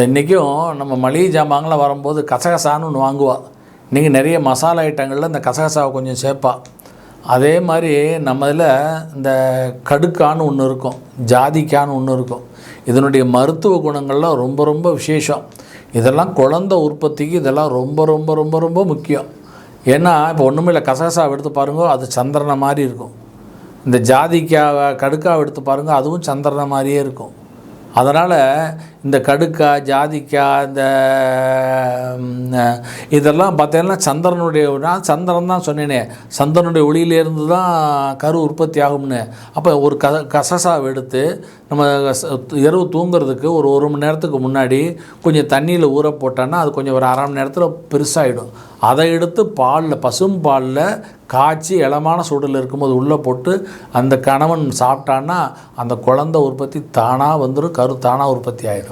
இன்றைக்கும் நம்ம மளிகை ஜாமான்லாம் வரும்போது கசகசான்னு ஒன்று வாங்குவா. இன்றைக்கி நிறைய மசாலா ஐட்டங்களில் இந்த கசகசாவை கொஞ்சம் சேர்ப்பா. அதே மாதிரி நம்ம இதில் இந்த கடுக்கான்னு ஒன்று இருக்கும், ஜாதிக்கான்னு ஒன்று இருக்கும். இதனுடைய மருத்துவ குணங்கள்லாம் ரொம்ப ரொம்ப விசேஷம். இதெல்லாம் குழந்தை உற்பத்திக்கு இதெல்லாம் ரொம்ப ரொம்ப ரொம்ப ரொம்ப முக்கியம். ஏன்னா இப்போ ஒன்றுமே இல்லை, கசகசாவை எடுத்து பாருங்க, அது சந்திரனை மாதிரி இருக்கும். இந்த ஜாதிக்காவை கடுக்காவை எடுத்து பாருங்கள், அதுவும் சந்திரனை மாதிரியே இருக்கும். அதனால் இந்த கடுக்காய், ஜாதிக்காய், இந்த இதெல்லாம் பார்த்தீங்கன்னா சந்திரனுடைய, நான் சந்திரன் தான் சொன்னேனே, சந்திரனுடைய ஒளியிலேருந்து தான் கரு உற்பத்தி ஆகும்னு. அப்போ ஒரு கசகசாவை எடுத்து நம்ம இரவு தூங்குறதுக்கு ஒரு மணி நேரத்துக்கு முன்னாடி கொஞ்சம் தண்ணியில் ஊற போட்டோன்னா அது கொஞ்சம் ஒரு அரை மணி நேரத்தில் பெருசாகிடும். அதை எடுத்து பாலில், பசும் பாலில் காய்ச்சி இளமான சூடில் இருக்கும்போது உள்ளே போட்டு அந்த கணவன் சாப்பிட்டான்னா அந்த குழந்தை உற்பத்தி தானாக வந்துடும், கரு தானாக உற்பத்தி ஆகிடும்.